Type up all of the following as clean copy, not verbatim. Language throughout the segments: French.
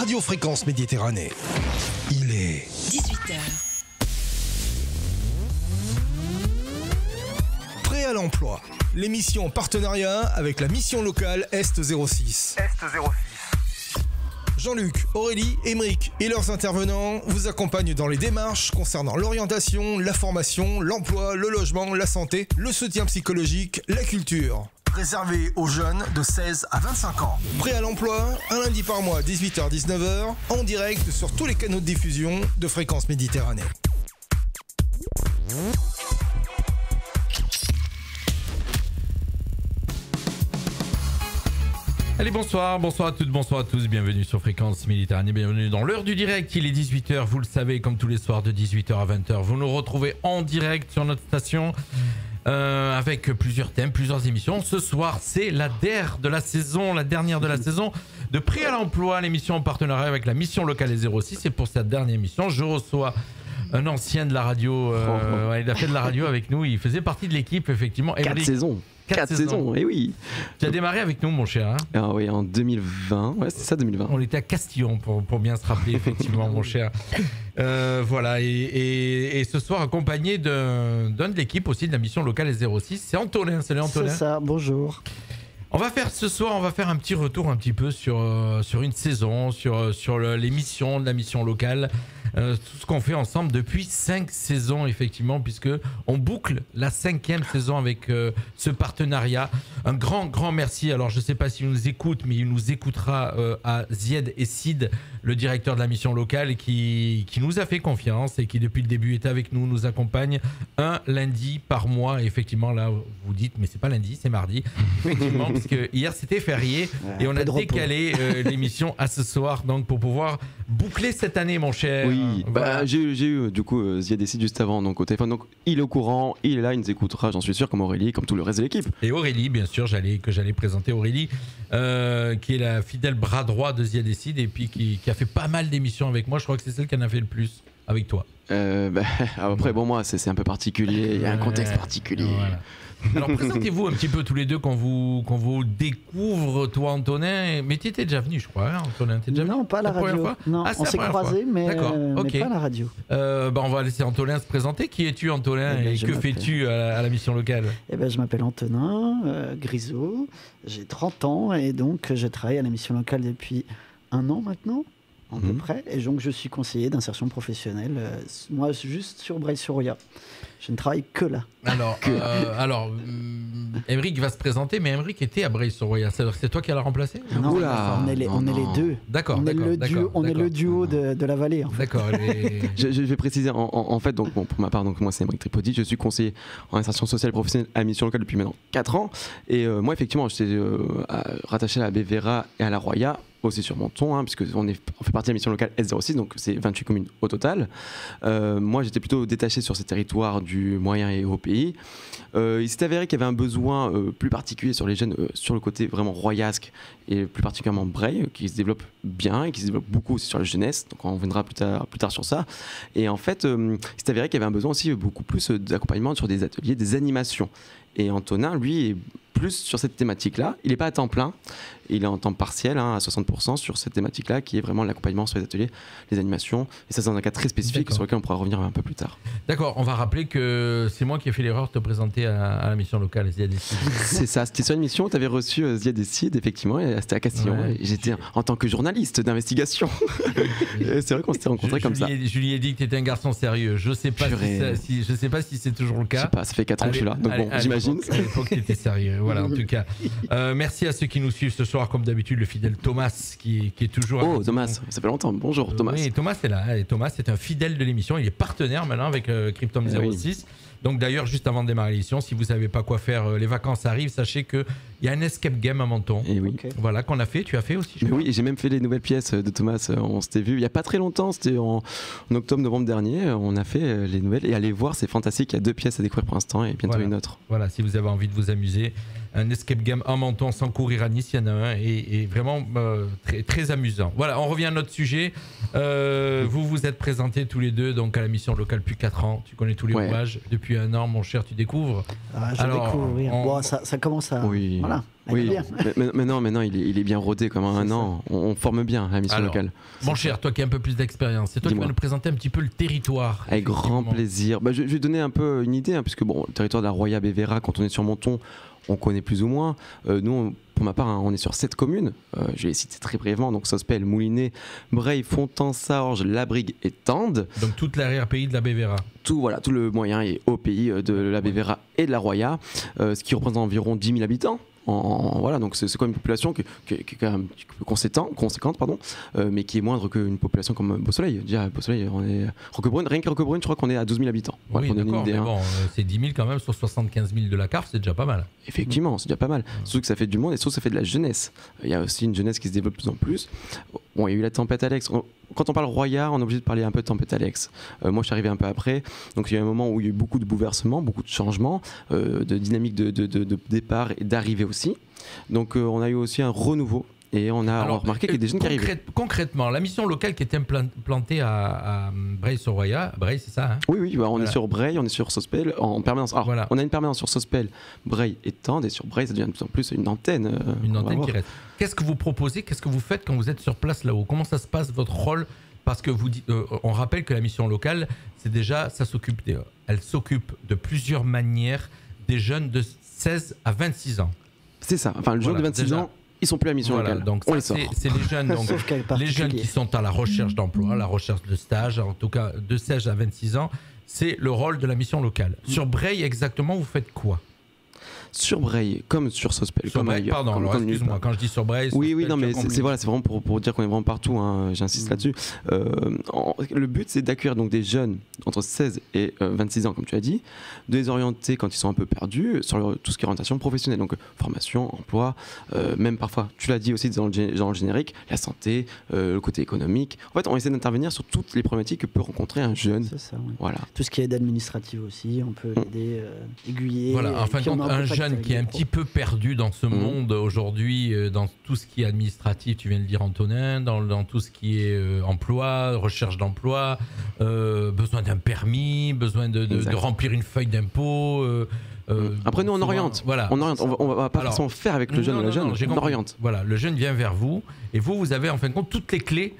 Radio Fréquence Méditerranée. Il est 18h. Prêt à l'emploi. L'émission en partenariat avec la mission locale Est 06. Jean-Luc, Aurélie, Émeric et leurs intervenants vous accompagnent dans les démarches concernant l'orientation, la formation, l'emploi, le logement, la santé, le soutien psychologique, la culture. Réservé aux jeunes de 16 à 25 ans. Prêt à l'emploi, un lundi par mois, 18h-19h, en direct sur tous les canaux de diffusion de Fréquence Méditerranée. Allez, bonsoir à toutes, bonsoir à tous, bienvenue sur Fréquence Méditerranée, bienvenue dans l'heure du direct, il est 18h, vous le savez, comme tous les soirs de 18h à 20h, vous nous retrouvez en direct sur notre station avec plusieurs thèmes, plusieurs émissions. Ce soir, c'est la dernière de la saison de Prêt à l'emploi, l'émission en partenariat avec la mission locale et 06, et pour cette dernière émission, je reçois un ancien de la radio, il a fait de la radio avec nous, il faisait partie de l'équipe, effectivement. 4 saisons. 4 saisons, et oui. Tu as démarré avec nous, mon cher. Hein, ah oui, en 2020. Ouais, c'est ça, 2020. On était à Castillon, pour bien se rappeler, effectivement, mon cher. Voilà, et ce soir, accompagné d'un de l'équipe aussi de la mission locale et 06, c'est Antonin. Salut Antonin. C'est ça, bonjour. Ce soir, on va faire un petit retour un petit peu sur une saison, sur l'émission de la mission locale. Tout ce qu'on fait ensemble depuis 5 saisons, effectivement, puisque on boucle la 5e saison avec ce partenariat. Un grand merci. Alors, je ne sais pas s'il nous écoute, mais il nous écoutera à Zied et Sid, le directeur de la mission locale, qui nous a fait confiance et qui, depuis le début, est avec nous, nous accompagne un lundi par mois. Et effectivement, là, vous dites, mais c'est pas lundi, c'est mardi. Effectivement, parce que hier, c'était férié et on a décalé l'émission à ce soir, donc pour pouvoir boucler cette année, mon cher. Oui. Voilà. J'ai eu du coup Zied et Sid juste avant, donc au téléphone, donc il est au courant, il est là, il nous écoutera, j'en suis sûr, comme Aurélie, comme tout le reste de l'équipe. Et Aurélie, bien sûr, j'allais présenter Aurélie, qui est la fidèle bras droit de Zied et Sid, et puis qui a fait pas mal d'émissions avec moi. Je crois que c'est celle qui en a fait le plus avec toi. Après, bon, moi, c'est un peu particulier, il y a un contexte particulier. Voilà. Alors présentez-vous un petit peu tous les deux qu'on vous découvre, toi Antonin, mais tu étais déjà venu, je crois, hein, Antonin, t'es déjà venu? Non, pas à la radio. Non, on s'est croisés, mais pas à la radio. On va laisser Antonin se présenter. Qui es-tu, Antonin, et que fais-tu à la mission locale? Je m'appelle Antonin Grisot, j'ai 30 ans et donc je travaille à la mission locale depuis 1 an maintenant, à peu près, et donc je suis conseiller d'insertion professionnelle, moi juste sur Breil-sur-Roya. Je ne travaille que là. Alors, Émeric va se présenter, mais Émeric était à Breil-sur-Roya. C'est toi qui l'as remplacé? Non, on est les deux. D'accord. On est le duo de la vallée. En fait. D'accord. Je vais préciser, en fait, donc, pour ma part, donc, moi c'est Émeric Tripodi, je suis conseiller en insertion sociale et professionnelle à la mission locale depuis maintenant 4 ans. Et moi, effectivement, j'étais rattaché à la Bévéra et à la Roya, aussi sur Menton, hein, puisque on fait partie de la mission locale S06, donc c'est 28 communes au total. Moi, j'étais plutôt détaché sur ces territoires du moyen et haut pays. Il s'est avéré qu'il y avait un besoin plus particulier sur les jeunes, sur le côté vraiment royasque, et plus particulièrement Breil, qui se développe bien et qui se développe beaucoup aussi sur la jeunesse, donc on reviendra plus tard sur ça. Et en fait, il s'est avéré qu'il y avait un besoin aussi beaucoup plus d'accompagnement sur des ateliers, des animations. Et Antonin, lui, est plus sur cette thématique-là. Il n'est pas à temps plein, il est en temps partiel, à 60% sur cette thématique-là, qui est vraiment l'accompagnement sur les ateliers, les animations. Et ça, c'est dans un cas très spécifique sur lequel on pourra revenir un peu plus tard. D'accord, on va rappeler que c'est moi qui ai fait l'erreur de te présenter à la mission locale Zied et Sid. C'est ça, c'était sur une mission où tu avais reçu Zied et Sid, effectivement, et c'était à Castillon. Ouais, et j'étais en tant que journaliste d'investigation. C'est vrai qu'on s'était rencontrés comme ça. Je lui ai dit que tu étais un garçon sérieux. Je ne sais pas si c'est toujours le cas. Je sais pas, ça fait 4 ans que je suis là, donc bon, j'imagine. À l'époque, tu étais sérieux. Voilà, en tout cas. Merci à ceux qui nous suivent ce soir, comme d'habitude, le fidèle Thomas qui est toujours. Oh, Thomas, ça fait longtemps. Bonjour, Thomas. Oui, Thomas est là. Et Thomas est un fidèle de l'émission. Il est partenaire maintenant avec Cryptom 06. Donc d'ailleurs, juste avant de démarrer l'émission, si vous ne savez pas quoi faire, les vacances arrivent, sachez qu'il y a un escape game à Menton. Et oui. Okay. Voilà, qu'on a fait. Tu as fait aussi, je crois. Oui, j'ai même fait les nouvelles pièces de Thomas. On s'était vu il n'y a pas très longtemps, c'était en octobre-novembre dernier. On a fait les nouvelles. Et allez voir, c'est fantastique. Il y a 2 pièces à découvrir pour l'instant et bientôt une autre. Voilà, si vous avez envie de vous amuser. un escape game en menton sans courir à Nice. Il y en a un et vraiment très, très amusant. Voilà, on revient à notre sujet. Vous vous êtes présentés tous les deux donc à la mission locale depuis 4 ans. Tu connais tous les rouages. Depuis 1 an, mon cher, tu découvres. Je découvre, oui. Bon, ça commence à... Oui. Voilà. Oui, maintenant il est bien rodé comme un an. On forme bien la mission locale. Mon cher, toi qui as un peu plus d'expérience, c'est toi qui vas nous présenter un petit peu le territoire. Avec grand plaisir. Je vais donner un peu une idée, puisque bon, le territoire de la Roya Bévéra, quand on est sur Menton, on connaît plus ou moins. Nous, pour ma part, on est sur 7 communes. Je vais les citer très brièvement. Donc Sospel, Moulinet, Breil, Fontan, Saorge, Labrigue et Tende. Donc toute l'arrière-pays de la Bévéra. Tout le moyen et haut pays de la Bévéra et de la Roya, ce qui représente environ 10 000 habitants. Voilà, donc c'est quand même une population qui est quand même un petit peu conséquente, mais qui est moindre qu'une population comme Beausoleil. Déjà, Beausoleil, on est Roquebrune, rien que Roquebrune, je crois qu'on est à 12 000 habitants. Oui, d'accord, mais bon, c'est 10 000 quand même sur 75 000 de la carte, c'est déjà pas mal. Effectivement, c'est déjà pas mal. Surtout que ça fait du monde et surtout que ça fait de la jeunesse. Il y a aussi une jeunesse qui se développe de plus en plus. Bon, il y a eu la tempête Alex. Quand on parle Roya, on est obligé de parler un peu de tempête Alex. Moi, je suis arrivé un peu après. Donc, il y a eu un moment où il y a eu beaucoup de bouleversements, beaucoup de changements, de dynamique de départ et d'arrivée aussi. Donc, on a eu aussi un renouveau. Et on a remarqué qu'il y a des jeunes qui arrivaient. Concrètement, la mission locale qui était implantée à Breil-sur-Roya, Breil, c'est ça, hein? Oui, on est sur Breil, on est sur Sospel en permanence. Alors, on a une permanence sur Sospel, Breil et Tende, et sur Breil, ça devient de plus en plus une antenne. Une antenne qui reste. Qu'est-ce que vous proposez? Qu'est-ce que vous faites quand vous êtes sur place là-haut? Comment ça se passe, votre rôle? Parce que on rappelle que la mission locale, elle s'occupe de plusieurs manières des jeunes de 16 à 26 ans. C'est ça. Enfin, le jeune de 26 ans, ils sont plus à la mission locale. Donc on les sort. C'est les jeunes, donc, les jeunes qui sont à la recherche d'emploi, la recherche de stage, en tout cas de 16 à 26 ans, c'est le rôle de la mission locale. Sur Breil, exactement, vous faites quoi? Sur Breil, comme sur Sospel, comme ailleurs. Pardon, excuse-moi, quand je dis sur Breil... Oui, non, mais c'est vraiment pour dire qu'on est vraiment partout, j'insiste là-dessus. Le but, c'est d'accueillir donc des jeunes entre 16 et 26 ans, comme tu as dit, de les orienter quand ils sont un peu perdus sur tout ce qui est orientation professionnelle, donc formation, emploi, même parfois, tu l'as dit aussi dans le générique, la santé, le côté économique. En fait, on essaie d'intervenir sur toutes les problématiques que peut rencontrer un jeune. C'est ça, oui. Voilà. Tout ce qui est aide administrative aussi, on peut aider, aiguiller. Voilà, en fin de compte, un jeune qui est un petit peu perdu dans ce monde aujourd'hui, dans tout ce qui est administratif, tu viens de le dire Antonin, dans tout ce qui est emploi, recherche d'emploi, besoin d'un permis, besoin de remplir une feuille d'impôt. Après nous on oriente, voilà. On va pas s'en faire avec le jeune ou la jeune, on oriente. Voilà, le jeune vient vers vous et vous avez en fin de compte toutes les clés,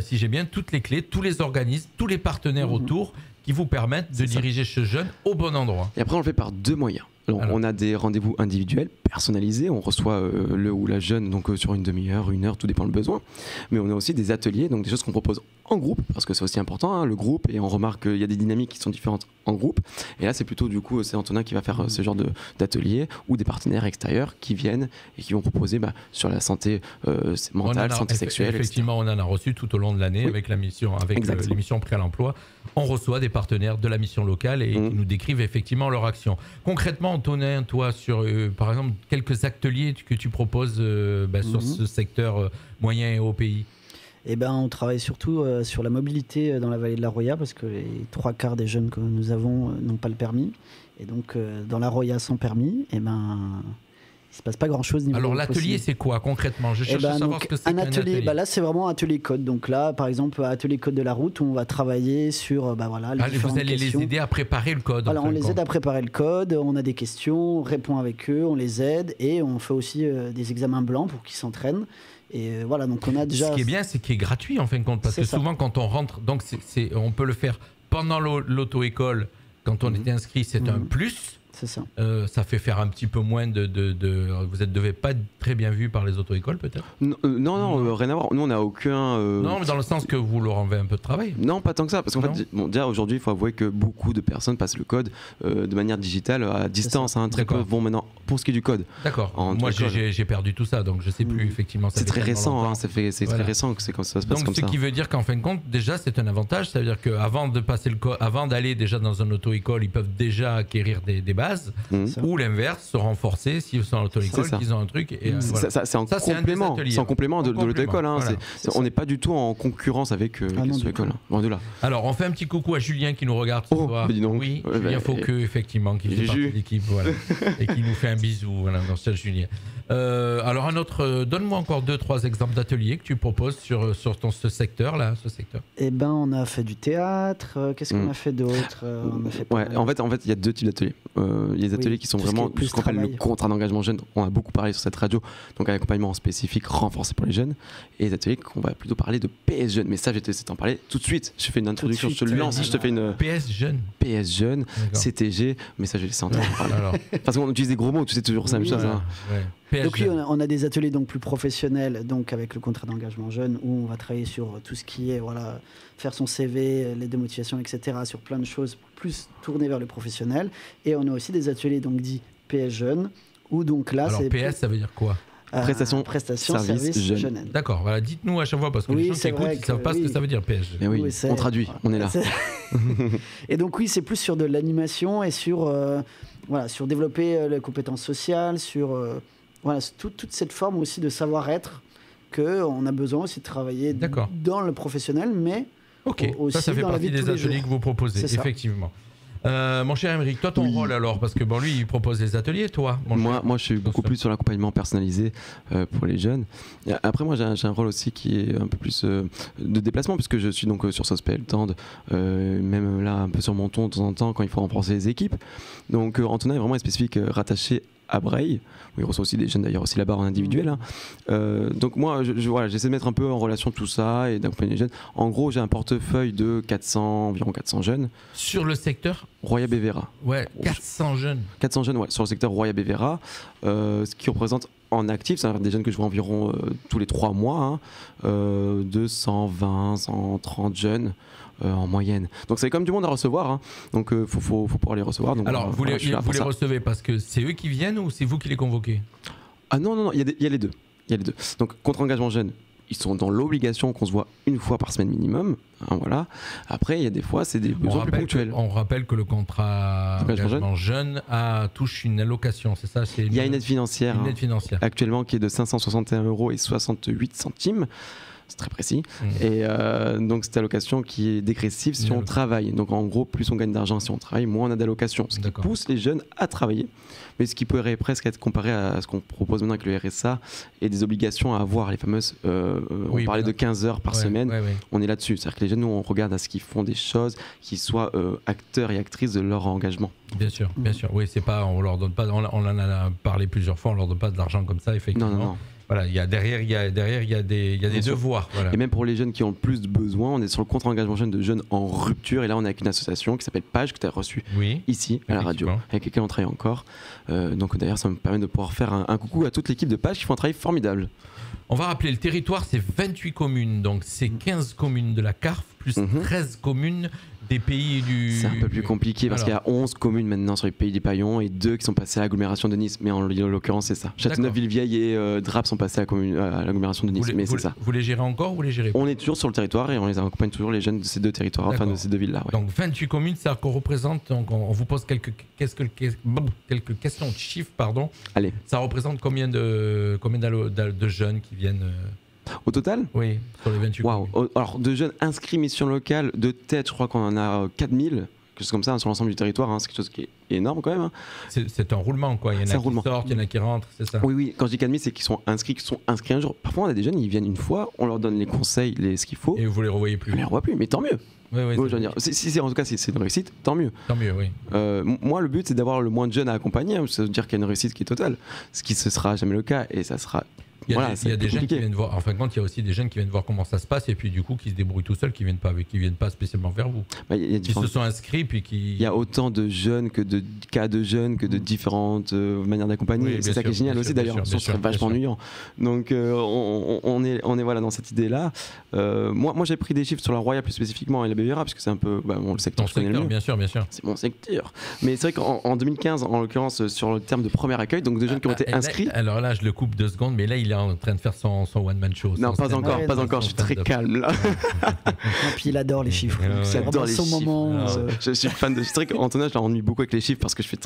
si j'ai bien toutes les clés, tous les organismes, tous les partenaires autour qui vous permettent de diriger ce jeune au bon endroit. Et après on le fait par 2 moyens. Alors, on a des rendez-vous individuels, personnalisés, on reçoit le ou la jeune donc sur une demi-heure, 1 heure, tout dépend le besoin. Mais on a aussi des ateliers, donc des choses qu'on propose en groupe, parce que c'est aussi important, le groupe, et on remarque qu'il y a des dynamiques qui sont différentes en groupe. Et là, c'est plutôt du coup, c'est Antonin qui va faire ce genre d'ateliers, ou des partenaires extérieurs qui viennent et qui vont proposer sur la santé mentale, santé sexuelle. Effectivement, on en a reçu tout au long de l'année avec la mission, avec l'émission Prêt à l'emploi. On reçoit des partenaires de la mission locale et qui nous décrivent effectivement leur action. Concrètement, Antonin, toi, sur par exemple quelques ateliers que tu proposes sur ce secteur moyen et haut pays. On travaille surtout sur la mobilité dans la vallée de la Roya parce que les 3/4 des jeunes que nous avons n'ont pas le permis. Et donc, dans la Roya sans permis, il ne se passe pas grand-chose. Alors, l'atelier, c'est quoi concrètement? Je cherche à savoir ce que c'est qu'un atelier. Là, c'est vraiment un atelier code. Donc là, par exemple, atelier code de la route, on va travailler sur les différentes vous allez questions. les aider à préparer le code. Voilà, on les aide à préparer le code, on a des questions, on répond avec eux, on les aide et on fait aussi des examens blancs pour qu'ils s'entraînent. Et voilà, donc on a déjà... Ce qui est bien, c'est qu'il est gratuit en fin de compte, parce que souvent quand on rentre, donc on peut le faire pendant l'auto-école, quand on était inscrit, c'est un plus. C'est ça. Ça fait faire un petit peu moins vous ne devez pas être très bien vu par les auto-écoles peut-être? Non, rien à voir. Nous, on n'a aucun... Non, mais dans le sens que vous leur enlevez un peu de travail. Non, pas tant que ça. Parce qu'en fait, déjà aujourd'hui, il faut avouer que beaucoup de personnes passent le code de manière digitale à distance. Très peu vont maintenant pour ce qui est du code. D'accord. Moi, j'ai perdu tout ça, donc je ne sais plus effectivement. C'est très récent. C'est très récent que ça se passe comme ça. Donc, ce qui veut dire qu'en fin de compte, déjà, c'est un avantage. Ça veut dire qu'avant de passer le code, avant d'aller déjà dans un auto-école, ils peuvent déjà acquérir des bases. base, Mhm. ou l'inverse, se renforcer s'ils sont en auto-école, C'est ça. qu'ils ont un truc. Et, voilà. C'est en Ça, c'est un des complément, ateliers. c'est en complément de l'auto-école. Hein. Voilà. On n'est pas du tout en concurrence avec non, l'auto-école. du Loin de là. Alors, on fait un petit coucou à Julien qui nous regarde ce Oh, soir. bah dis donc. Oui, Ouais, Julien bah, Fauqueux, effectivement, qui fait Juju. partie de l'équipe, voilà, et qui nous fait un bisou. Voilà, dans ce Julien. Alors, un autre, donne-moi encore 2-3 exemples d'ateliers que tu proposes sur ce secteur-là, ce secteur. Eh ben, on a fait du théâtre. Qu'est-ce qu'on a fait d'autre? On a fait pas Ouais, mal. en fait, il y a 2 types d'ateliers. Il y a des ateliers qui sont tout ce qui vraiment est plus ce qu'on appelle le travail. contrat d'engagement jeune. On a beaucoup parlé sur cette radio, donc un accompagnement spécifique renforcé pour les jeunes. Et les ateliers qu'on va plutôt parler de PS jeune. Mais ça, je vais te laisser t'en parler tout de suite. Je fais une introduction, suite, je te le lance, je te fais une PS jeune. PS jeune, D'accord. CTG, mais ça, je vais laisser en parler. Alors, Parce qu'on utilise des gros mots, tu sais toujours ça, même Oui, chose. ouais, hein. ouais. PS Donc oui, jeune. on a des ateliers donc plus professionnels, donc avec le contrat d'engagement jeune, où on va travailler sur tout ce qui est faire son CV, les démotivations, etc., sur plein de choses plus tournées vers le professionnel. Et on a aussi des ateliers donc dits PS jeunes, où donc là Alors, c'est PS, ça veut dire quoi? Prestation, service jeune. jeune. D'accord, voilà, dites-nous à chaque fois, parce que Oui, les gens qui c'est écoutent, vrai ils ne savent que pas ce que oui. ça veut dire, PS. Mais oui, Oui, c'est- on traduit, on est là. Et donc oui, c'est plus sur de l'animation et sur sur développer les compétences sociales, sur toute cette forme aussi de savoir-être que on a besoin aussi de travailler D'accord. dans le professionnel, mais Ok, aussi ça fait dans la partie vie de des tous les ateliers jours. que vous proposez, C'est ça. effectivement. Mon cher Émeric, toi ton rôle alors, parce que bon lui il propose des ateliers, toi mon cher. Moi, je suis beaucoup plus sur l'accompagnement personnalisé pour les jeunes. Et après, moi, j'ai un rôle aussi qui est un peu plus de déplacement, puisque je suis donc sur Sospel, Tende, même là, un peu sur Menton de temps en temps, quand il faut renforcer les équipes. Donc, Antonin est vraiment spécifique rattaché à Breil, où il reçoit aussi des jeunes d'ailleurs aussi là-bas en individuel. Hein. Donc moi, voilà, j'essaie de mettre un peu en relation tout ça et d'accompagner les jeunes. En gros, j'ai un portefeuille de environ 400 jeunes. Sur le secteur, Roya Bévéra. ouais, 400 jeunes. 400 jeunes sur le secteur Roya Bévéra, ce qui représente en actif, c'est des jeunes que je vois environ tous les 3 mois, hein, de 120, 130 jeunes en moyenne. Donc c'est comme du monde à recevoir, hein. Donc faut pouvoir les recevoir. Donc, Alors vous voilà, je suis là les pour ça. recevez parce que c'est eux qui viennent ou c'est vous qui les convoquez? Ah non, il y a les deux. Il y a les deux. Donc contre-engagement jeune, ils sont dans l'obligation qu'on se voit une fois par semaine minimum. Hein, voilà. Après, il y a des fois, c'est des besoins plus ponctuels. On rappelle que le contrat engagement jeune touche une allocation, c'est ça? Il y a une aide financière, une aide financière. actuellement qui est de 561 € et 68 centimes. C'est très précis. Et donc cette allocation qui est dégressive si on travaille. Donc en gros, plus on gagne d'argent si on travaille, moins on a d'allocation. Ce qui pousse les jeunes à travailler. Mais ce qui pourrait presque être comparé à ce qu'on propose maintenant avec le RSA et des obligations à avoir, les fameuses... on parlait de 15 heures par semaine. On est là-dessus. C'est-à-dire que les jeunes, nous, on regarde à ce qu'ils font des choses qui soient acteurs et actrices de leur engagement. Bien sûr, bien sûr. Oui, c'est pas, on leur donne pas, on en a parlé plusieurs fois, on leur donne pas de l'argent comme ça, effectivement. Non. Voilà, derrière, il y a des devoirs. Voilà. Et même pour les jeunes qui ont le plus de besoin, on est sur le contre-engagement jeune de jeunes en rupture. Et là, on est avec une association qui s'appelle Page, que tu as reçue ici, à la radio, avec laquelle on travaille encore. Donc d'ailleurs, ça me permet de pouvoir faire un coucou à toute l'équipe de Page qui font un travail formidable. On va rappeler le territoire, c'est 28 communes. Donc c'est 15 communes de la CARF, plus 13 communes des pays du... C'est un peu plus compliqué parce qu'il y a 11 communes maintenant sur les pays du Paillon et 2 qui sont passées à l'agglomération de Nice. Mais en l'occurrence, c'est ça. Châteauneuf-Villevieille et Draps sont passés à l'agglomération de Nice. Mais c'est ça. Vous les gérez encore ou vous les gérez pas? On est toujours sur le territoire et on les accompagne toujours, les jeunes de ces 2 territoires, enfin de ces 2 villes-là. Ouais. Donc 28 communes, ça représente, on vous pose quelques questions de chiffres, pardon. Allez. Ça représente combien de jeunes qui viennent au total? Oui, sur les 28 communes. Alors, de jeunes inscrits mission locale, de tête, je crois qu'on en a 4000, quelque chose comme ça, hein, sur l'ensemble du territoire. Hein, c'est quelque chose qui est énorme quand même. Hein. C'est un roulement, quoi. Il y en a qui sortent, il y en a qui rentrent, c'est ça? Oui, quand je dis 4000, c'est qu'ils sont inscrits un jour. Parfois, on a des jeunes, ils viennent une fois, on leur donne les conseils, ce qu'il faut. Et vous les revoyez plus? On les revoit plus, mais tant mieux. Oui, je veux dire, en tout cas, si c'est une réussite, tant mieux. Tant mieux, oui. Moi, le but, c'est d'avoir le moins de jeunes à accompagner. Hein, ça veut dire qu'il y a une réussite qui est totale. Ce qui ne sera jamais le cas, et ça sera... Il y a des jeunes qui viennent voir. En fin de compte, il y a aussi des jeunes qui viennent voir comment ça se passe et puis du coup qui se débrouillent tout seuls, qui viennent pas spécialement vers vous. Qui se sont inscrits puis qui. Il y a autant de jeunes que de cas de jeunes que de différentes manières d'accompagner. C'est ça qui est génial aussi d'ailleurs. Ça serait vachement ennuyant. Donc on est voilà dans cette idée là. Moi j'ai pris des chiffres sur la Roya plus spécifiquement et la Bévéra parce que c'est un peu le secteur. Ton secteur, bien sûr. C'est mon secteur. Mais c'est vrai qu'en 2015, en l'occurrence sur le terme de premier accueil, donc de jeunes qui ont été inscrits. Alors là, je le coupe 2 secondes, mais là il est en train de faire son one-man show. Non, pas encore, je suis très calme là. Et puis il adore les chiffres. J'adore les son chiffres. moment. Je suis fan de Strick. Antonin, je l'ennuie beaucoup avec les chiffres parce que je suis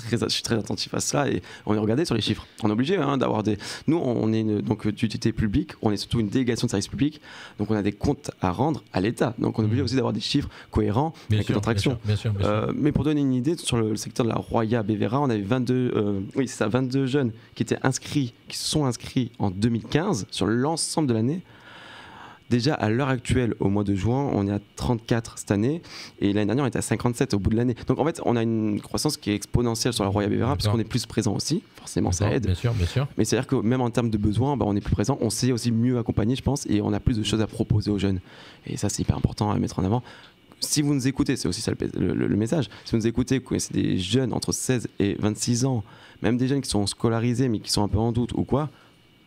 très attentif à cela et on est regardé sur les chiffres. On est obligé d'avoir des. Nous, on est donc d'utilité publique, on est surtout une délégation de service public, donc on a des comptes à rendre à l'État. Donc on est obligé aussi d'avoir des chiffres cohérents avec notre action. Bien sûr. Mais pour donner une idée, sur le secteur de la Roya Bévéra, on avait 22 jeunes qui se sont inscrits en 2015 sur l'ensemble de l'année. Déjà, à l'heure actuelle, au mois de juin, on est à 34 cette année. Et l'année dernière, on était à 57 au bout de l'année. Donc, en fait, on a une croissance qui est exponentielle sur la Roya Bévéra, puisqu'on est plus présent aussi. Forcément, ça aide. Bien sûr. Mais c'est-à-dire que même en termes de besoins, on est plus présent. On sait aussi mieux accompagner, je pense. Et on a plus de choses à proposer aux jeunes. Et ça, c'est hyper important à mettre en avant. Si vous nous écoutez, c'est aussi ça le message. Si vous nous écoutez, vous connaissez des jeunes entre 16 et 26 ans, même des jeunes qui sont scolarisés, mais qui sont un peu en doute ou quoi,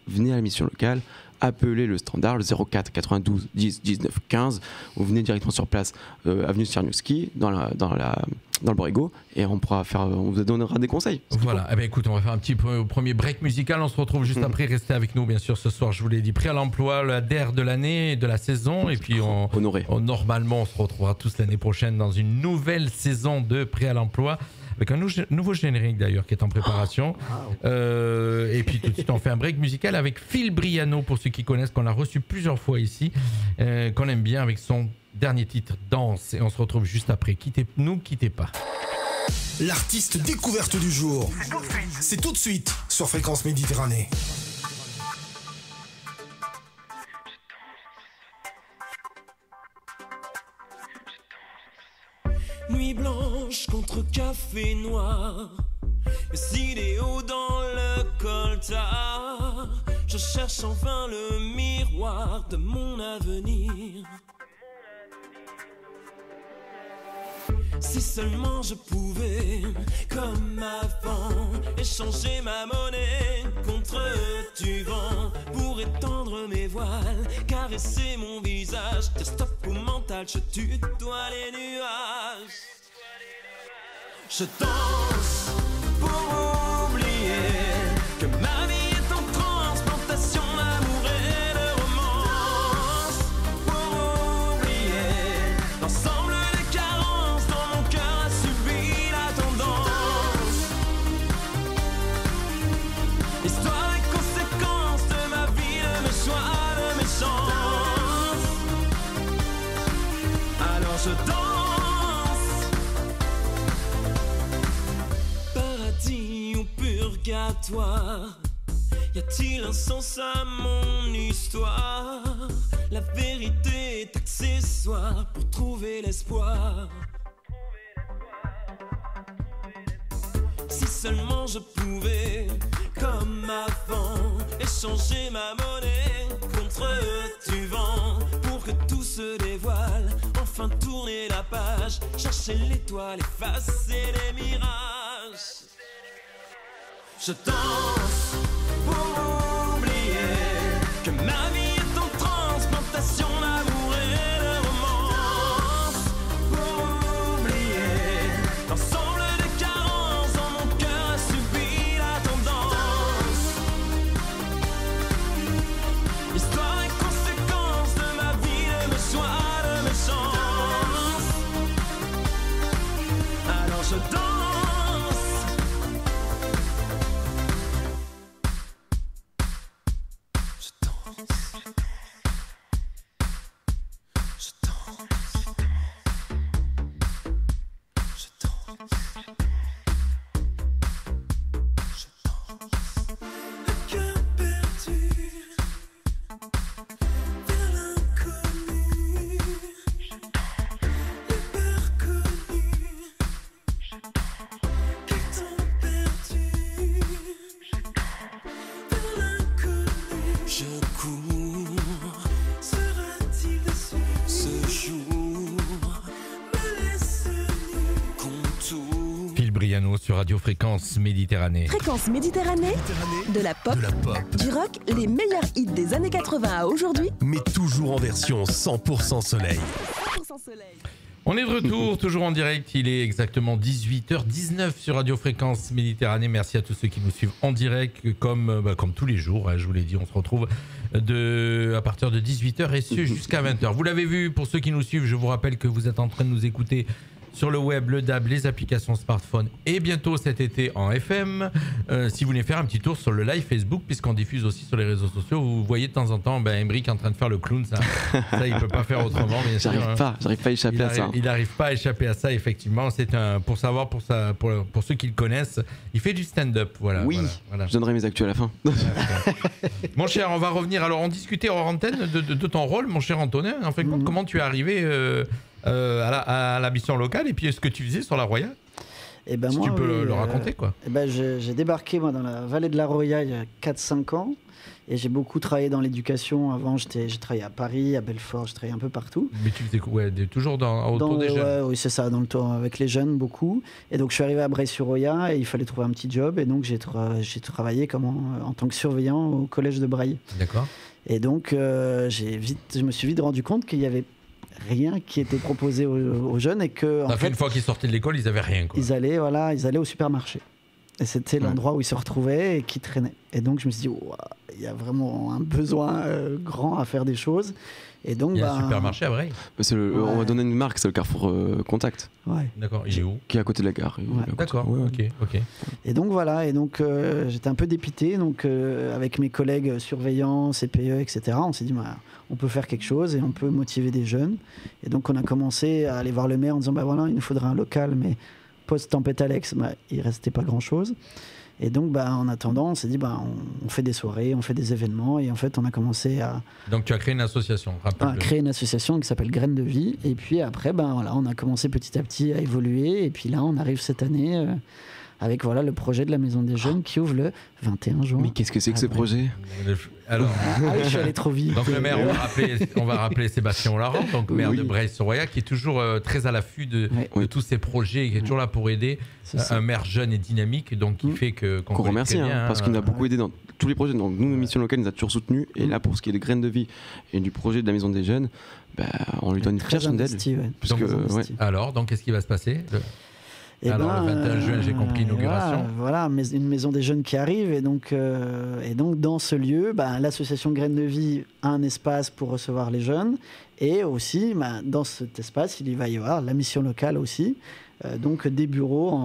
venez à la mission locale. Appelez le standard, le 04 92 10 19 15, ou venez directement sur place, avenue Czerniowski, dans le Borrego, et on vous donnera des conseils. Voilà, écoute, on va faire un petit premier break musical, on se retrouve juste après, restez avec nous bien sûr ce soir, je vous l'ai dit, prêt à l'emploi, la DER de l'année, de la saison, et puis normalement on se retrouvera tous l'année prochaine dans une nouvelle saison de prêt à l'emploi, avec un nouveau générique d'ailleurs qui est en préparation. Et puis tout de suite on fait un break musical avec Phil Briano, pour ceux qui connaissent, qu'on a reçu plusieurs fois ici, qu'on aime bien, avec son dernier titre Danse, et on se retrouve juste après. Quittez pas. L'artiste découverte du jour, c'est tout de suite sur Fréquence Méditerranée. Nuit blanche contre café noir, mes idéaux dans le coltard. Je cherche en vain le miroir de mon avenir. Si seulement je pouvais, comme avant, échanger ma monnaie contre du vent, pour étendre mes voiles, caresser mon visage, dire stop au mental, je tutoie les nuages. Je danse pour oublier que ma vie est en transplantation d'amour et de romance. Pour oublier l'ensemble des carences dont mon cœur a subi la tendance. Histoire et conséquence de ma vie, de mes choix, de mes chances. Alors je danse. Y a-t-il un sens à mon histoire? La vérité est accessoire pour trouver l'espoir. Si seulement je pouvais, comme avant, échanger ma monnaie contre du vent, pour que tout se dévoile, enfin tourner la page, chercher l'étoile, effacer les mirages. Je danse pour oublier que ma vie est en transplantation d'amour et de romance. Pour oublier l'ensemble des carences dont mon cœur a subi la tendance. Histoire et conséquence de ma vie, de mes choix, de mes chances. Alors je danse. Sur Radio Fréquence Méditerranée. Fréquence Méditerranée, de la pop, du rock, les meilleurs hits des années 80 à aujourd'hui, mais toujours en version 100% soleil. 100% soleil. On est de retour, toujours en direct. Il est exactement 18h19 sur Radio Fréquence Méditerranée. Merci à tous ceux qui nous suivent en direct, comme tous les jours. Je vous l'ai dit, on se retrouve à partir de 18h et ce jusqu'à 20h. Vous l'avez vu, pour ceux qui nous suivent, je vous rappelle que vous êtes en train de nous écouter sur le web, le DAB, les applications smartphone et bientôt cet été en FM. Si vous voulez faire un petit tour sur le live Facebook, puisqu'on diffuse aussi sur les réseaux sociaux, vous voyez de temps en temps Emric en train de faire le clown. Ça il peut pas faire autrement. J'arrive pas à échapper à ça. Il n'arrive pas à échapper à ça, effectivement. C'est pour savoir, pour ceux qui le connaissent, il fait du stand-up. Voilà, oui, voilà. Je donnerai mes actus à la fin. Mon cher, on va revenir. Alors, on discutait hors antenne de ton rôle, mon cher Antonin. En fait, comment tu es arrivé à la mission locale et puis ce que tu faisais sur la Roya. Si tu peux le raconter, quoi. J'ai débarqué moi, dans la vallée de la Roya il y a 4-5 ans et j'ai beaucoup travaillé dans l'éducation. Avant, j'ai travaillé à Paris, à Belfort, j'ai travaillé un peu partout. Mais tu faisais quoi, toujours autour des jeunes? Oui, c'est ça, dans le tour avec les jeunes, beaucoup. Et donc, je suis arrivé à Breil-sur-Roya et il fallait trouver un petit job. Et donc, j'ai travaillé en tant que surveillant au collège de Breil. D'accord. Et donc, je me suis vite rendu compte qu'il y avait rien qui était proposé aux jeunes et que une fois qu'ils sortaient de l'école, ils avaient rien, quoi. Ils allaient au supermarché et c'était l'endroit où ils se retrouvaient et qui traînaient. Et donc je me suis dit il y a vraiment un besoin grand à faire des choses. Et donc il y a un supermarché à Breil. On va donner une marque, c'est le Carrefour Contact. Ouais. D'accord. Il est où? Qui est à côté de la gare. Ouais. D'accord. Ok. Et donc voilà. Et donc j'étais un peu dépité. Donc avec mes collègues surveillants, CPE, etc. On s'est dit on peut faire quelque chose et on peut motiver des jeunes. Et donc on a commencé à aller voir le maire en disant il nous faudrait un local, mais post-tempête Alex, il restait pas grand-chose. Et donc, en attendant, on s'est dit, on fait des soirées, on fait des événements. Et en fait, on a commencé à... Donc, tu as créé une association, rappelle-le. Créé une association qui s'appelle Graines de Vie. Et puis après, on a commencé petit à petit à évoluer. Et puis là, on arrive cette année avec le projet de la Maison des Jeunes qui ouvre le 21 juin. Mais qu'est-ce que c'est que ce projet? Alors, je suis allé trop vite. Donc le maire, on va rappeler Sébastien Olaran, donc maire de Breil-sur-Roya, qui est toujours très à l'affût de tous ces projets, qui est toujours là pour aider un maire jeune et dynamique, donc qui fait qu'on remercie, parce qu'il nous a beaucoup aidé dans tous les projets. Donc nous, Mission Locale, nous a toujours soutenus. Et là, pour ce qui est de Graines de Vie et du projet de la Maison des Jeunes, on lui donne une pierre d'aide. Alors, donc qu'est-ce qui va se passer? Le 21 juin, j'ai compris, inauguration. Voilà, mais une maison des jeunes qui arrive. Et donc dans ce lieu, l'association Graines de Vie a un espace pour recevoir les jeunes. Et aussi, dans cet espace, il va y avoir la mission locale aussi. Donc des bureaux,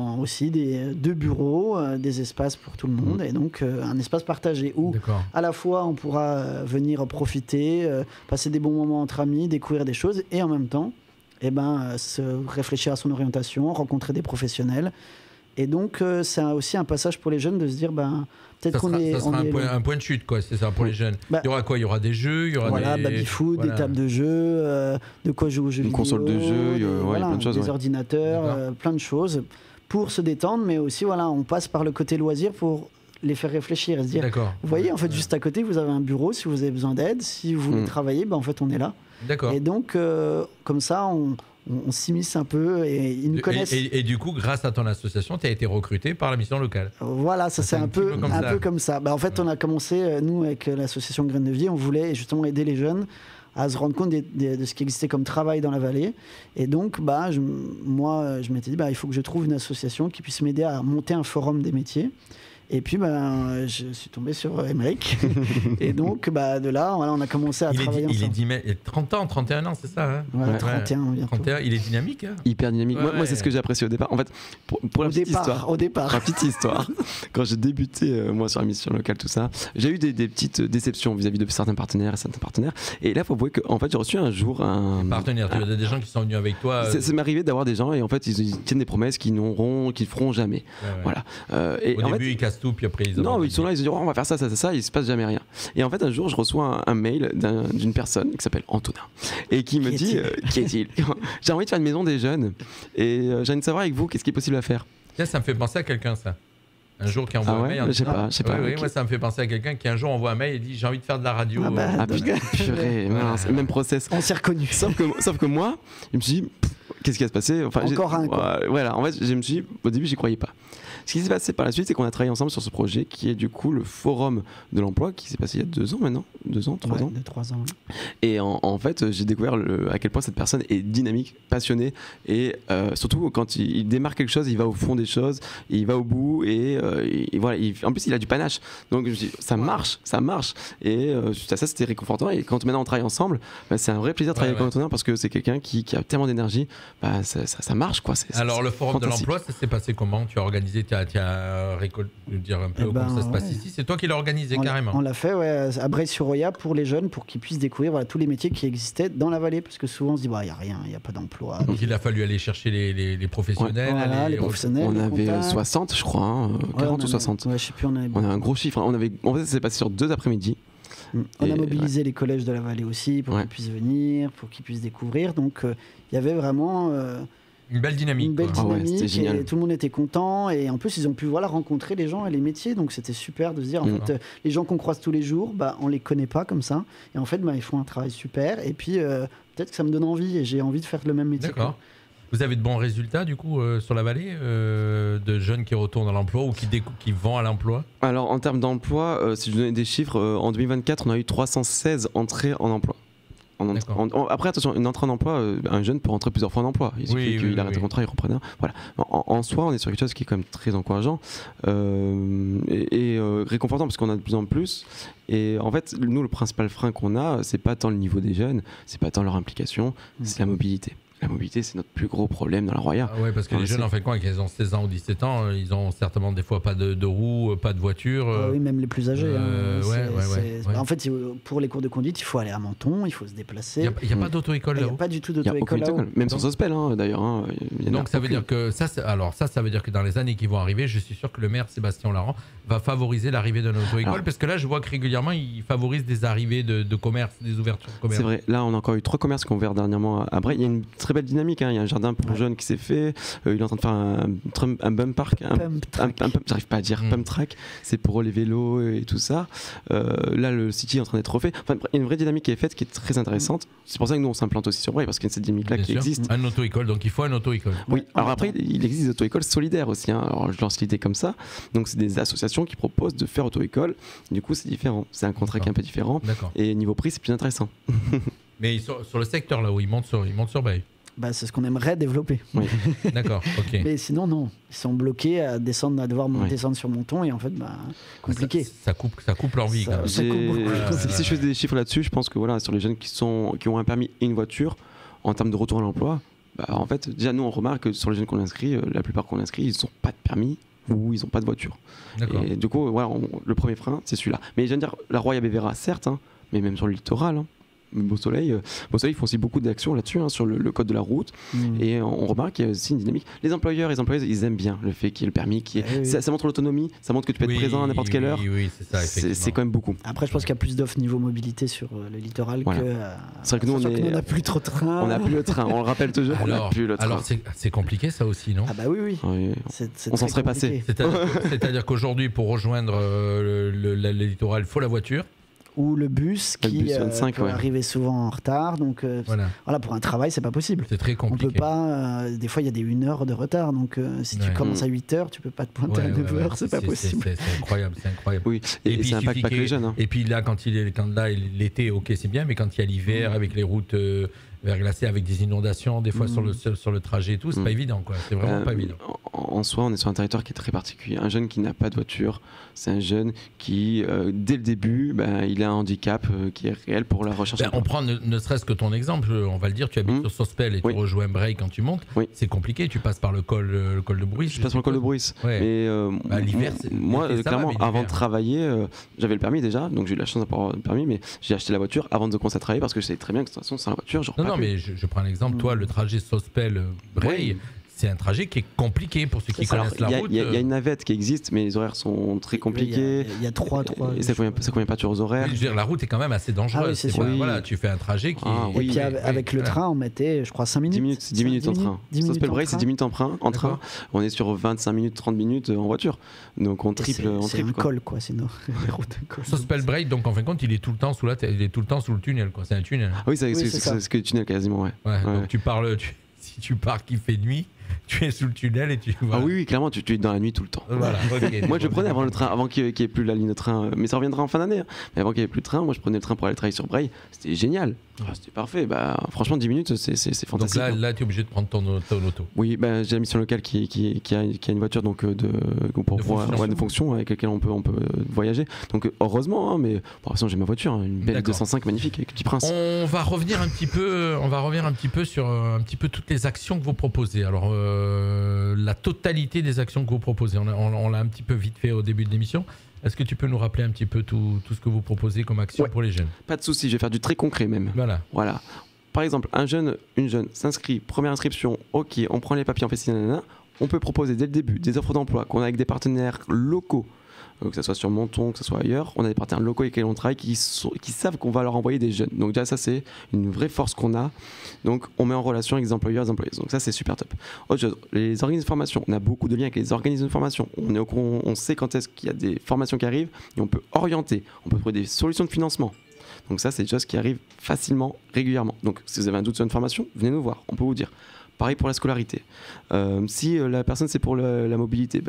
deux bureaux, des espaces pour tout le monde. Et donc un espace partagé où à la fois on pourra venir profiter, passer des bons moments entre amis, découvrir des choses. Et en même temps, se réfléchir à son orientation, rencontrer des professionnels. Et donc, c'est aussi un passage pour les jeunes de se dire, peut-être qu'on est... Ça sera un point de chute, quoi, c'est ça, pour les jeunes. Il y aura quoi? Il y aura des jeux, il y aura baby-foot, des tables de jeux, de quoi jouer aux jeux vidéo. Une console de jeux, plein de choses. Des ordinateurs, plein de choses pour se détendre, mais aussi, on passe par le côté loisir pour les faire réfléchir et se dire, vous voyez, en fait, juste à côté, vous avez un bureau, si vous avez besoin d'aide, si vous voulez travailler, en fait, on est là. D'accord. Et donc, comme ça, on s'immisce un peu et ils nous connaissent. Et du coup, grâce à ton association, tu as été recruté par la mission locale. Voilà, ça c'est un peu comme ça. En fait, on a commencé, nous, avec l'association Graines de Vie, on voulait justement aider les jeunes à se rendre compte de ce qui existait comme travail dans la vallée. Et donc, je m'étais dit, il faut que je trouve une association qui puisse m'aider à monter un forum des métiers. Et puis, je suis tombé sur Emric. Et donc, de là, on a commencé à travailler ensemble. Il est 30 ans, 31 ans, c'est ça, hein? Voilà, 31 bientôt. 31, il est dynamique, hein? Hyper dynamique. Moi, c'est ce que j'ai apprécié au départ. En fait, pour la petite histoire, quand j'ai débuté, moi, sur la mission locale, tout ça, j'ai eu des petites déceptions vis-à-vis de certains partenaires. Et là, il faut avouer qu'en fait, j'ai reçu un jour un... Partenaire, tu as des gens qui sont venus avec toi. C'est m'est arrivé d'avoir des gens et en fait, ils tiennent des promesses qu'ils feront jamais. Voilà. Au début, ils cassent tout, puis après ils sont là, ils se disent on va faire ça, il se passe jamais rien. Et en fait un jour je reçois un mail d'une personne qui s'appelle Antonin et qui me dit qui est-il j'ai envie de faire une maison des jeunes et j'ai envie de savoir avec vous qu'est-ce qui est possible à faire. Ça me fait penser à quelqu'un, ça. Un jour qui envoie un mail. Je sais pas. Oui, moi ça me fait penser à quelqu'un qui un jour envoie un mail et dit j'ai envie de faire de la radio. Purée, même process. On s'est reconnus. Sauf que moi, je me suis dit qu'est-ce qui va se passer? Encore un. Voilà, en fait, je me suis dit, au début, j'y croyais pas. Ce qui s'est passé par la suite, c'est qu'on a travaillé ensemble sur ce projet qui est du coup le forum de l'emploi qui s'est passé il y a 2 ans maintenant, 2 ans, 3 ans. 3 ans. Et en fait, j'ai découvert à quel point cette personne est dynamique, passionnée et surtout quand il démarre quelque chose, il va au fond des choses, il va au bout et voilà. En plus, il a du panache. Donc je me dis, ça marche. Et ça c'était réconfortant. Et quand maintenant on travaille ensemble, bah, c'est un vrai plaisir de travailler avec Antonin parce que c'est quelqu'un qui a tellement d'énergie. Bah, ça marche quoi. Alors le forum fantastique. de l'emploi, ça s'est passé comment? Tu as organisé, tu as dire un peu comment ça se passe ici. C'est toi qui l'as organisé carrément. On l'a fait à Breil-sur-Roya pour les jeunes, pour qu'ils puissent découvrir tous les métiers qui existaient dans la vallée, parce que souvent on se dit il y a rien, il y a pas d'emploi. Donc il a fallu aller chercher les professionnels. Les professionnels. On avait 60 je crois, 40 ou 60. Je sais plus, on a un gros chiffre. En fait ça s'est passé sur 2 après-midi. On a mobilisé les collèges de la vallée aussi pour qu'ils puissent venir, pour qu'ils puissent découvrir. Donc il y avait vraiment une belle dynamique. C'était génial. Et tout le monde était content. Et en plus, ils ont pu rencontrer les gens et les métiers. Donc c'était super de se dire, en fait, les gens qu'on croise tous les jours, on les connaît pas comme ça. Et en fait, ils font un travail super. Et puis peut-être que ça me donne envie et j'ai envie de faire le même métier. D'accord. Vous avez de bons résultats du coup sur la vallée de jeunes qui retournent à l'emploi ou qui vont à l'emploi? Alors en termes d'emploi, si je donnais des chiffres, en 2024 on a eu 316 entrées en emploi. Après attention, une entrée en emploi, un jeune peut rentrer plusieurs fois en emploi. Il suffit qu'il arrête le contrat, il reprenne un. Voilà. En soi on est sur quelque chose qui est quand même très encourageant et réconfortant parce qu'on a de plus en plus. Et en fait nous le principal frein qu'on a, c'est pas tant le niveau des jeunes, c'est pas tant leur implication, c'est la mobilité. La mobilité, c'est notre plus gros problème dans la Roya. Oui, parce que les jeunes, en fait, quand ils ont 16 ans ou 17 ans, ils ont certainement des fois pas de roues, pas de voiture. Oui, même les plus âgés. En fait, pour les cours de conduite, il faut aller à Menton, il faut se déplacer. Il n'y a pas d'auto-école là-haut. Il n'y a pas du tout d'auto-école là-haut. Même sans Sospel, d'ailleurs. Donc ça veut dire que ça veut dire que dans les années qui vont arriver, je suis sûr que le maire Sébastien Laurent va favoriser l'arrivée d'un auto-école parce que là, je vois que régulièrement, il favorise des arrivées de commerce, des ouvertures de commerce. C'est vrai. Là, on a encore eu 3 commerces qui ont ouvert dernièrement à Breil. Il y a une très belle dynamique. Il y a un jardin pour jeunes qui s'est fait. Il est en train de faire un bump park. J'arrive pas à dire pump track. C'est pour les vélos et tout ça. Là, le city est en train d'être refait. Enfin, il y a une vraie dynamique qui est faite qui est très intéressante. C'est pour ça que nous, on s'implante aussi sur Breil parce qu'il y a cette dynamique-là qui existe. Un auto-école, donc il faut un auto-école. Oui. Alors après, il existe des auto-écoles solidaires aussi. Alors je lance l'idée comme ça. Donc c'est des associations qui proposent de faire auto-école. Du coup, c'est différent. C'est un contrat qui est un peu différent. Et niveau prix, c'est plus intéressant. Mais sur le secteur là où ils montent sur Breil. C'est ce qu'on aimerait développer. Oui. D'accord, ok. Mais sinon, non. Ils sont bloqués à devoir descendre sur Menton et en fait, compliqué. Ça coupe leur vie. Si je fais des chiffres là-dessus, je pense que sur les jeunes qui ont un permis et une voiture, en termes de retour à l'emploi, en fait, déjà nous on remarque que sur les jeunes qu'on inscrit, la plupart qu'on inscrit, ils n'ont pas de permis ou ils n'ont pas de voiture. Et du coup, le premier frein, c'est celui-là. Mais je viens de dire, la Roya Bévéra, certes, mais même sur le littoral. Beau Soleil, ils font aussi beaucoup d'actions là-dessus, sur le code de la route. Et on remarque qu'il y a aussi une dynamique. Les employeurs et les employeuses, ils aiment bien le fait qu'il y ait le permis. Ça montre l'autonomie, ça montre que tu peux être présent à n'importe quelle heure. Oui, c'est ça, effectivement. C'est quand même beaucoup. Après, je pense qu'il y a plus d'offres niveau mobilité sur le littoral que. C'est vrai que nous, on n'a plus trop de train. On n'a plus le train, on le rappelle toujours. Alors, on n'a plus le train. Alors, c'est compliqué ça aussi, non? Ah, bah oui. On s'en serait passé. C'est-à-dire qu'aujourd'hui, pour rejoindre le littoral, il faut la voiture. Ou le bus qui peut arriver souvent en retard. Donc pour un travail, c'est pas possible. C'est très compliqué. On peut pas. Des fois, il y a des 1 heure de retard. Donc si tu commences à 8h, tu peux pas te pointer à 9h. C'est pas possible. C'est incroyable, c'est incroyable. Oui. Et puis, ça impacte pas que les jeunes. Et puis là, quand l'été, ok, c'est bien, mais quand il y a l'hiver avec les routes verglacées, avec des inondations, des fois sur le trajet et tout, c'est pas évident, quoi. C'est vraiment pas évident. En soi, on est sur un territoire qui est très particulier. Un jeune qui n'a pas de voiture, c'est un jeune qui, dès le début, il a un handicap qui est réel pour la recherche. On prend ne serait-ce que ton exemple, on va le dire, tu habites sur Sospel et tu rejoins Breil quand tu montes. C'est compliqué, tu passes par le col de Bruys. Je passe par le col de Bruys. Mais l'hiver, moi, clairement, avant de travailler, j'avais le permis déjà, donc j'ai eu la chance d'avoir le permis, mais j'ai acheté la voiture avant de commencer à travailler parce que je savais très bien que de toute façon, sans la voiture, Non, mais je prends l'exemple, toi, le trajet Sospel-Breil, c'est un trajet qui est compliqué pour ceux qui connaissent la route. Il y a une navette qui existe, mais les horaires sont très compliqués. Il y a 3. Et ça convient pas aux horaires. Je veux dire, la route est quand même assez dangereuse. Voilà, tu fais un trajet qui. Et puis avec le train, on mettait, je crois, 5 minutes. 10 minutes en train. Sospel-Breil, c'est 10 minutes en train. On est sur 25 minutes, 30 minutes en voiture. Donc on triple. C'est un col, quoi, sinon. Sospel-Breil, donc en fin de compte, il est tout le temps sous le tunnel, quoi. C'est un tunnel. Oui, c'est que le tunnel quasiment, ouais. Donc tu pars qu'il fait nuit. tu es sous le tunnel et tu. Voilà. Ah oui, clairement, tu es dans la nuit tout le temps. Voilà. Okay, moi, je prenais avant le train, avant qu'il n'y ait plus la ligne de train, mais ça reviendra en fin d'année. Hein. Mais avant qu'il n'y ait plus de train, moi, je prenais le train pour aller travailler sur Breil. C'était génial. C'était parfait. Bah, franchement, 10 minutes, c'est fantastique. Donc là tu es obligé de prendre ton auto. Oui, j'ai la mission locale qui a une voiture donc de fonction avec laquelle on peut voyager. Donc heureusement, hein, mais pour l'instant, j'ai ma voiture, une belle 205 magnifique avec Petit Prince. On va revenir un petit peu sur un petit peu toutes les actions que vous proposez. Alors la totalité des actions que vous proposez, on l'a un petit peu vite fait au début de l'émission. Est-ce que tu peux nous rappeler un petit peu tout ce que vous proposez comme action pour les jeunes? Pas de souci, je vais faire du très concret même. Voilà. Par exemple, une jeune s'inscrit, première inscription, ok, on prend les papiers, on fait ci, nanana. On peut proposer dès le début des offres d'emploi qu'on a avec des partenaires locaux, que ce soit sur Menton, que ce soit ailleurs. On a des partenaires locaux avec lesquels on travaille qui savent qu'on va leur envoyer des jeunes. Donc déjà ça c'est une vraie force qu'on a. Donc on met en relation avec les employeurs et les employés. Donc ça c'est super top. Autre chose, les organismes de formation. On a beaucoup de liens avec les organismes de formation. On sait quand est-ce qu'il y a des formations qui arrivent et on peut orienter. On peut trouver des solutions de financement. Donc ça c'est des choses qui arrivent facilement, régulièrement. Donc si vous avez un doute sur une formation, venez nous voir, on peut vous dire. Pareil pour la scolarité. Si la personne c'est pour la mobilité,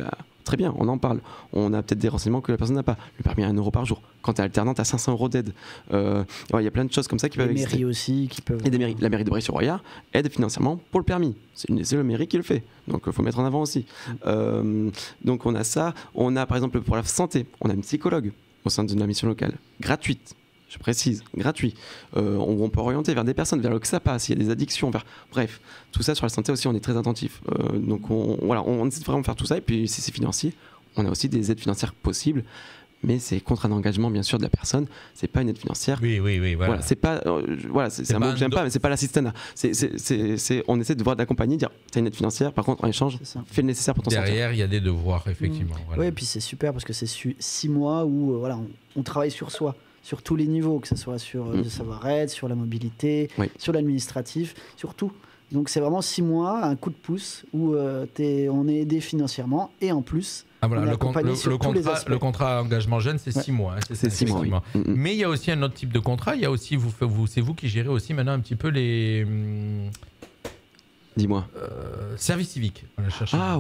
très bien, on en parle. On a peut-être des renseignements que la personne n'a pas. Le permis à 1 € par jour. Quand tu es alternante, tu as 500 € d'aide. Il y a plein de choses comme ça qui peuvent exister. Les mairies aussi qui peuvent. Et des mairies. La mairie de Breil-sur-Roya aide financièrement pour le permis. C'est le mairie qui le fait. Donc il faut mettre en avant aussi. Donc on a ça. On a par exemple pour la santé, on a une psychologue au sein de la mission locale, gratuite. Je précise, gratuit. On peut orienter vers des personnes, vers le XAPA, s'il y a des addictions, bref, tout ça sur la santé aussi, on est très attentif. Donc on essaie de vraiment faire tout ça, et puis si c'est financier, on a aussi des aides financières possibles, mais c'est contre un engagement bien sûr de la personne, c'est pas une aide financière. Oui, voilà. C'est pas, c'est un mot que j'aime pas, mais c'est pas l'assistanat. On essaie de d'accompagner, dire t'as une aide financière, par contre en échange, fais le nécessaire pour t'en sortir. Derrière, il y a des devoirs, effectivement. Voilà. Oui, et puis c'est super parce que c'est 6 mois où on travaille sur soi. Sur tous les niveaux, que ce soit sur le savoir-être, sur la mobilité, sur l'administratif, sur tout. Donc c'est vraiment 6 mois, un coup de pouce où on est aidé financièrement et en plus on est accompagné sur tous les aspects. Le contrat engagement jeune, c'est 6 mois. Hein, c'est 6 mois, oui. Mais il y a aussi un autre type de contrat. Il y a aussi, c'est vous qui gérez aussi maintenant un petit peu les... Dis-moi. Service civique.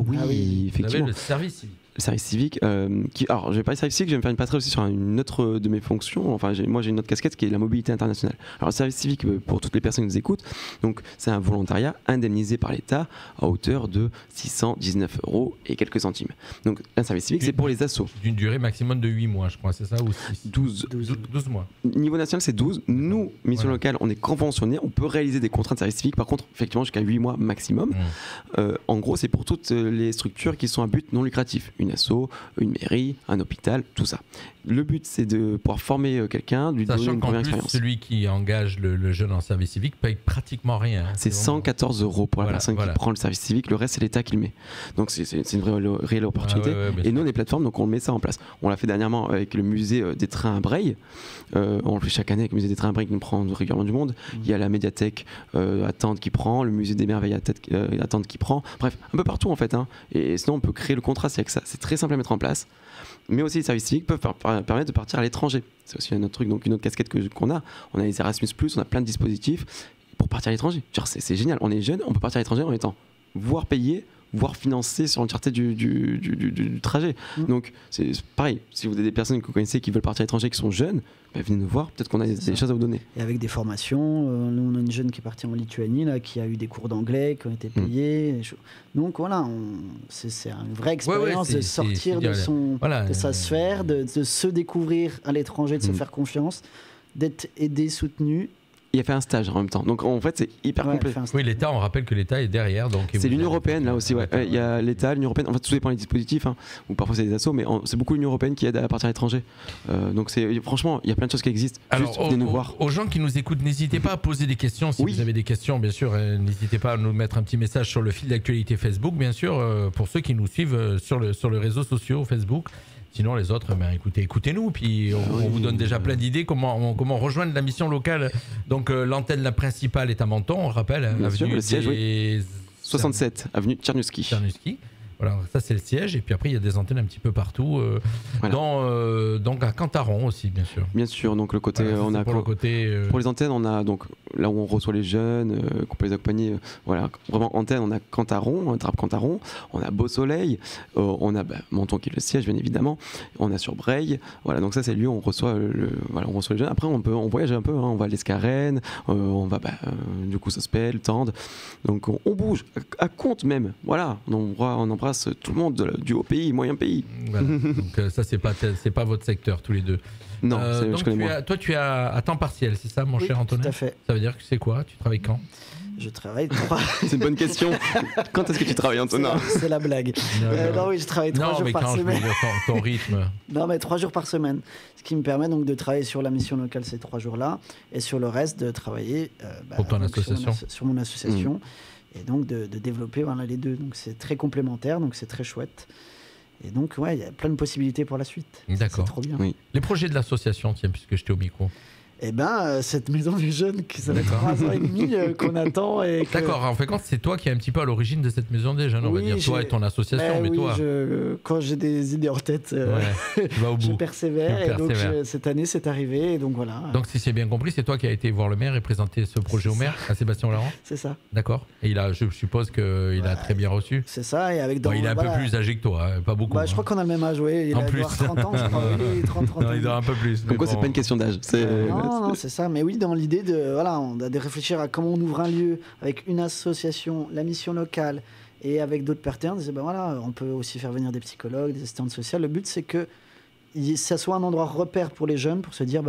Oui, effectivement. Le service civique. Le service civique, alors je vais parler de service civique, je vais me faire une passerelle aussi sur une autre de mes fonctions. Enfin, moi j'ai une autre casquette qui est la mobilité internationale. Alors le service civique, pour toutes les personnes qui nous écoutent, donc c'est un volontariat indemnisé par l'État à hauteur de 619 € et quelques centimes. Donc un service civique, c'est pour les assos. D'une durée maximum de 8 mois, je crois, c'est ça, ou 12 mois. Niveau national, c'est 12. Nous, mission locale, on est conventionné, on peut réaliser des contrats de service civique, par contre, effectivement, jusqu'à 8 mois maximum. En gros, c'est pour toutes les structures qui sont à but non lucratif. Une asso, une mairie, un hôpital, tout ça. Le but, c'est de pouvoir former quelqu'un, lui donner une première expérience. Celui qui engage le jeune en service civique paye pratiquement rien. Hein. C'est 114 € pour la personne qui prend le service civique, le reste, c'est l'État qui le met. Donc c'est une vraie réelle opportunité. Et nous, on est plateforme, donc on met ça en place. On l'a fait dernièrement avec le musée des trains à Breil. On le fait chaque année avec le musée des trains à Breil qui nous prend régulièrement du monde. Il y a la médiathèque à Tende qui prend, le musée des merveilles à Tende qui prend. Bref, un peu partout en fait. Hein. Et sinon, on peut créer le contrat, c'est avec ça. C'est très simple à mettre en place. Mais aussi les services civiques peuvent permettre de partir à l'étranger. C'est aussi un autre truc, donc une autre casquette qu'on a. On a les Erasmus+, on a plein de dispositifs pour partir à l'étranger. C'est génial, on est jeune, on peut partir à l'étranger en étant voire payé, voire financer sur l'entièreté du trajet. Donc c'est pareil, si vous avez des personnes que vous connaissez qui veulent partir à l'étranger, qui sont jeunes, venez nous voir, peut-être qu'on a des choses à vous donner. Et avec des formations, nous on a une jeune qui est partie en Lituanie, là, qui a eu des cours d'anglais, qui ont été payés. Donc voilà, c'est une vraie expérience de sortir de sa sphère, de se découvrir à l'étranger, de se faire confiance, d'être aidé, soutenu. Il a fait un stage en même temps. Donc en fait, c'est hyper complet. Oui, l'État, on rappelle que l'État est derrière. C'est l'Union européenne là aussi. Il y a l'État, l'Union européenne. En fait, tout dépend des dispositifs, hein, ou parfois c'est des assos, mais c'est beaucoup l'Union européenne qui aide à partir à l'étranger. Donc franchement, il y a plein de choses qui existent. Alors, juste venez nous voir. Aux gens qui nous écoutent, n'hésitez pas à poser des questions. Si vous avez des questions, bien sûr, n'hésitez pas à nous mettre un petit message sur le fil d'actualité Facebook, bien sûr, pour ceux qui nous suivent sur les réseaux sociaux Facebook. Sinon, les autres, écoutez-nous, puis on vous donne déjà plein d'idées comment rejoindre la mission locale. Donc, l'antenne principale est à Menton, on rappelle, avenue le siège, 67, avenue Tchernusky. Voilà, ça c'est le siège, et puis après il y a des antennes un petit peu partout, donc à Cantaron aussi, bien sûr. Bien sûr, donc le côté, Voilà, on a pour le côté. Pour les antennes, on a donc là où on reçoit les jeunes, qu'on peut les accompagner, voilà, vraiment antenne, on a Cantaron, on attrape Cantaron, on a Beau Soleil, on a Menton qui est le siège bien évidemment, on a sur Breil, voilà, donc ça c'est le lieu où on reçoit on reçoit les jeunes. Après on voyage un peu, hein, on va à l'Escarène, on va du coup Sospel, Tende, donc on bouge à compte même, voilà, on embrasse tout le monde du haut pays, moyen pays. Voilà. Donc ça c'est pas votre secteur tous les deux. Non, donc je connais moins. toi tu es à temps partiel, c'est ça mon cher Antonin? Tout à fait. Ça veut dire que c'est quoi? Tu travailles quand? Je travaille 3... C'est une bonne question. Quand est-ce que tu travailles, Antonin? C'est la blague. Non, oui, je travaille 3 jours par semaine. Je veux dire ton rythme. Non, mais 3 jours par semaine. Ce qui me permet donc de travailler sur la mission locale ces 3 jours-là, et sur le reste de travailler pour ton association. Sur mon association, et donc de développer les deux. Donc c'est très complémentaire, donc c'est très chouette. Et donc, il y a plein de possibilités pour la suite. D'accord. C'est trop bien. Oui. Les projets de l'association, tiens, puisque j'étais au micro. Eh ben, cette maison des jeunes, ça fait 3 ans et demi qu'on attend. D'accord, en fait, c'est toi qui es un petit peu à l'origine de cette maison des jeunes, on va dire. Toi et ton association, mais toi. Quand j'ai des idées en tête, tu vas au bout. Je persévère. Et donc, cette année, c'est arrivé. Et donc, voilà. Donc, si c'est bien compris, c'est toi qui as été voir le maire et présenter ce projet au maire, à Sébastien Laurent? C'est ça. D'accord. Et je suppose qu'il a très bien reçu. C'est ça. Et avec il est un peu plus âgé que toi, pas beaucoup. Je crois qu'on a le même âge, oui. Il en doit plus. avoir 30 ans, je crois. Oui, 30 ans. Il doit un peu plus. Comme quoi, c'est pas une question d'âge. Non, c'est ça. Mais oui, dans l'idée on a de réfléchir à comment on ouvre un lieu avec une association, la mission locale, et avec d'autres partenaires. On peut aussi faire venir des psychologues, des assistantes sociales. Le but, c'est que ça soit un endroit repère pour les jeunes, pour se dire,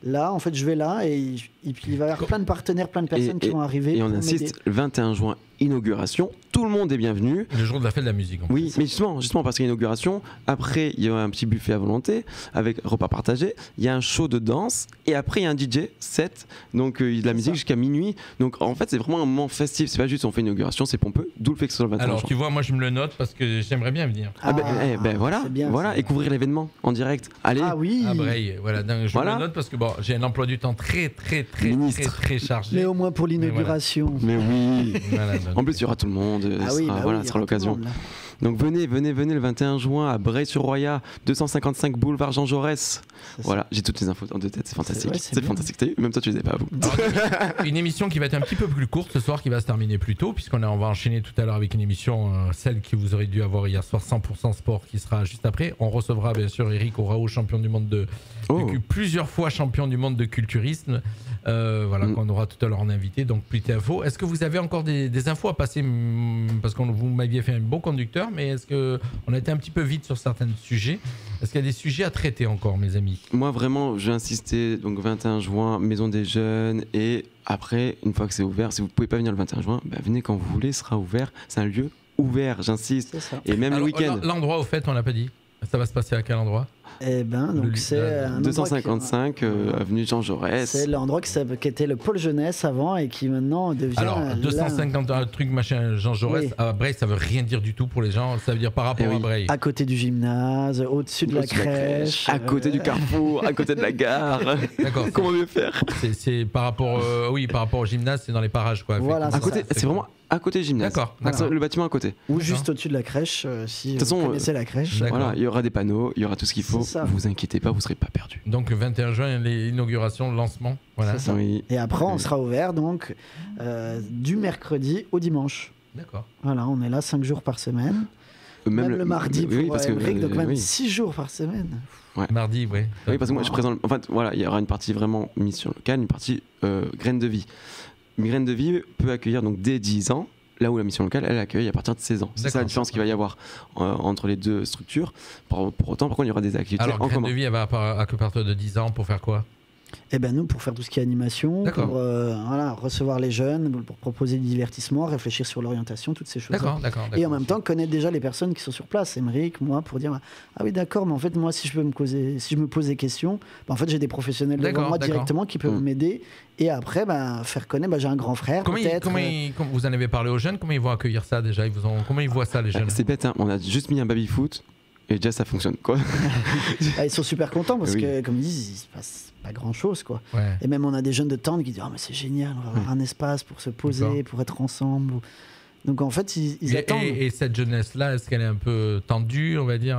là, en fait, je vais là, et puis il va y avoir plein de partenaires, plein de personnes qui vont arriver. Et on insiste, le 21 juin, inauguration, tout le monde est bienvenu. Le jour de la fête de la musique. Oui, mais justement parce qu'il y a inauguration, après il y a un petit buffet à volonté avec repas partagé, il y a un show de danse et après il y a un DJ set, donc de la musique jusqu'à minuit. Donc en fait c'est vraiment un moment festif, c'est pas juste on fait une inauguration, c'est pompeux, d'où le fait que ce soit le 21 Alors juin. tu vois, moi je me le note parce que j'aimerais bien venir. Voilà, et couvrir l'événement en direct. Allez. Ah oui. À Breil, voilà. Donc, je me le note parce que j'ai un emploi du temps très chargé. Mais au moins pour l'inauguration. Mais oui. Voilà, en plus il y aura tout le monde. Ce sera l'occasion. Donc venez le 21 juin à Breil-sur-Roya, 255 boulevard Jean Jaurès. Voilà, j'ai toutes les infos en deux têtes, c'est fantastique. C'est fantastique. Même toi tu les avais pas, vous. Alors, une émission qui va être un petit peu plus courte ce soir, qui va se terminer plus tôt, puisqu'on va enchaîner tout à l'heure avec une émission, celle que vous aurez dû avoir hier soir, 100% sport, qui sera juste après. On recevra bien sûr Eric Oraoux, champion du monde plusieurs fois champion du monde de culturisme. Qu'on aura tout à l'heure en invité, donc plus d'infos. Est-ce que vous avez encore des infos à passer, parce que vous m'aviez fait un bon conducteur, mais est-ce qu'on a été un petit peu vite sur certains sujets? Est-ce qu'il y a des sujets à traiter encore, mes amis? Moi vraiment, j'ai insisté, donc 21 juin, Maison des Jeunes, et après, une fois que c'est ouvert, si vous pouvez pas venir le 21 juin, venez quand vous voulez, ce sera ouvert, c'est un lieu ouvert, j'insiste, et même le week-end. L'endroit au fait, on l'a pas dit. Ça va se passer à quel endroit? Donc c'est 255 avenue Jean Jaurès. C'est l'endroit qui était le pôle jeunesse avant et qui maintenant devient. Alors 250 truc machin Jean Jaurès à Breil, ça veut rien dire du tout pour les gens. Ça veut dire par rapport à Breil. À côté du gymnase, au-dessus de la crèche, à côté du carrefour, à côté de la gare. D'accord. Comment mieux faire? C'est par rapport, par rapport au gymnase, c'est dans les parages quoi. Voilà. À côté, c'est vraiment à côté du gymnase. D'accord. Le bâtiment à côté. Ou juste au-dessus de la crèche, si vous connaissez la crèche. Voilà, il y aura des panneaux, il y aura tout ce qu'il faut. Vous inquiétez pas, vous serez pas perdu. Donc le 21 juin, l'inauguration, le lancement. Voilà. C'est ça. Oui. Et après, on sera ouvert donc du mercredi au dimanche. D'accord. Voilà, on est là 5 jours par semaine. Même le mardi pour Emmerich, donc même 6 jours par semaine. Ouais. Mardi, oui. Oui, parce que moi je présente. En fait, voilà, il y aura une partie vraiment mission locale, une partie graine de vie. Une graine de vie peut accueillir donc dès 10 ans, là où la mission locale, elle accueille à partir de 16 ans. C'est ça la différence qu'il va y avoir entre les deux structures. Pour autant, par contre, il y aura des activités en commun. Alors, graine de vie, elle va à partir de 10 ans pour faire quoi? Nous, pour faire tout ce qui est animation, pour recevoir les jeunes, pour proposer du divertissement, réfléchir sur l'orientation, toutes ces choses. D'accord. Et en même temps, connaître déjà les personnes qui sont sur place, Emmerich, moi, pour dire ah oui, d'accord, mais en fait, moi, si je me pose des questions, en fait, j'ai des professionnels devant moi directement qui peuvent m'aider. Et après, faire connaître, j'ai un grand frère. Comment vous en avez parlé aux jeunes? Comment ils vont accueillir ça déjà? Comment ils voient ça, les jeunes? C'est bête, hein, on a juste mis un baby-foot. Et déjà ça fonctionne quoi. Ils sont super contents parce que comme ils disent, il se passe pas grand chose quoi. Ouais. Et même on a des jeunes de Tende qui disent mais c'est génial, on va avoir un espace pour se poser, pour être ensemble. Donc en fait, ils attendent. Et cette jeunesse-là, est-ce qu'elle est un peu tendue, on va dire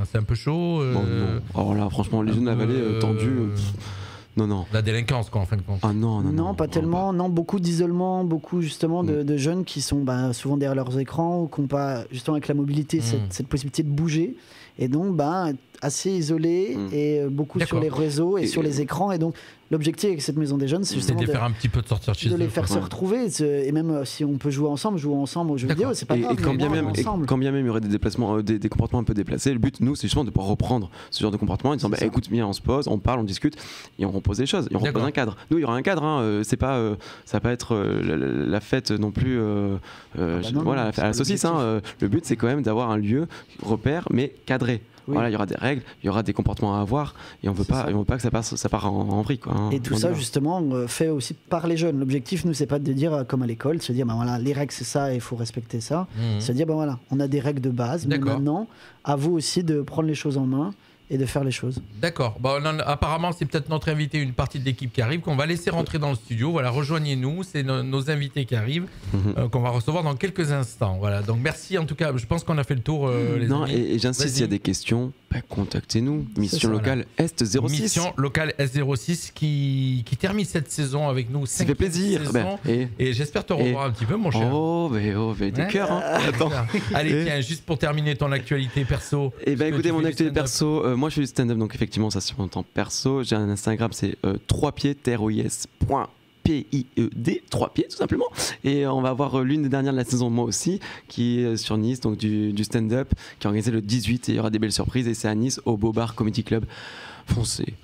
c'est un peu chaud Bon, non. Alors là, franchement, les jeunes de la vallée tendus. Non. La délinquance, quoi, en fin de compte. Ah non. Non, pas tellement. Non, beaucoup d'isolement, beaucoup justement de jeunes qui sont souvent derrière leurs écrans ou qui n'ont pas, justement avec la mobilité, cette possibilité de bouger. Et donc, assez isolés et beaucoup sur les réseaux et sur les écrans. Et donc, l'objectif avec cette maison des jeunes, c'est justement de les faire un petit peu de sortir de chez eux. De les faire se retrouver. Et même si on peut jouer ensemble aux jeux vidéo, c'est pas grave. Et quand bien même il y aurait des déplacements, des comportements un peu déplacés, le but, nous, c'est justement de pouvoir reprendre ce genre de comportement en disant écoute, viens, on se pose, on parle, on discute et on repose les choses. Et on repose un cadre. Nous, il y aura un cadre. C'est pas, ça va pas être la fête non plus. À la saucisse. Le but, c'est quand même d'avoir un lieu repère, mais cadré. Oui. Voilà, il y aura des règles, il y aura des comportements à avoir et on veut pas que ça part en vrille, quoi. Et tout ça justement fait aussi par les jeunes. L'objectif, nous, c'est pas de dire comme à l'école, de se dire les règles c'est ça et il faut respecter ça. C'est de dire on a des règles de base, mais maintenant à vous aussi de prendre les choses en main et de faire les choses. D'accord. Apparemment, c'est peut-être notre invité, une partie de l'équipe qui arrive, qu'on va laisser rentrer dans le studio. Voilà, rejoignez-nous. C'est nos invités qui arrivent, qu'on va recevoir dans quelques instants. Voilà. Donc, merci en tout cas. Je pense qu'on a fait le tour, les amis. Et j'insiste, s'il y a des questions, contactez-nous. Mission locale Est 06. Mission locale S06 qui termine cette saison avec nous. Ça fait plaisir. Et j'espère te revoir un petit peu, mon cher. Des cœurs. Attends. Allez, tiens, juste pour terminer ton actualité perso. Écoutez, mon actualité perso. Moi, je fais du stand-up, donc effectivement, ça c'est mon temps perso. J'ai un Instagram, c'est 3pieds, TROIS.PIED, 3 pieds tout simplement. Et on va avoir l'une des dernières de la saison, moi aussi, qui est sur Nice, donc du stand-up, qui est organisé le 18. Et il y aura des belles surprises. Et c'est à Nice, au Beau Bar Comedy Club. Foncez.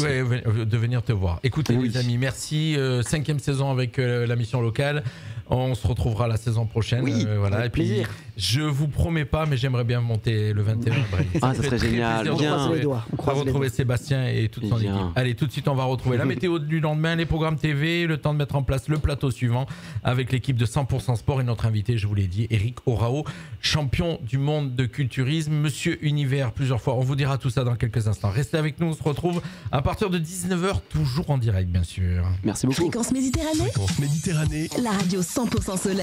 Ouais, de venir te voir. Écoutez, les amis, merci. 5e saison avec la mission locale. On se retrouvera la saison prochaine. Avec plaisir. Je vous promets pas, mais j'aimerais bien monter le 21. Ça serait génial. On croise les doigts. On va retrouver Sébastien et toute son équipe. Allez, tout de suite, on va retrouver la météo du lendemain, les programmes TV, le temps de mettre en place le plateau suivant avec l'équipe de 100% Sport et notre invité, je vous l'ai dit, Eric Orao, champion du monde de culturisme, Monsieur Univers plusieurs fois. On vous dira tout ça dans quelques instants. Restez avec nous, on se retrouve à partir de 19h, toujours en direct, bien sûr. Merci beaucoup. Fréquence Méditerranée. La radio 100% soleil.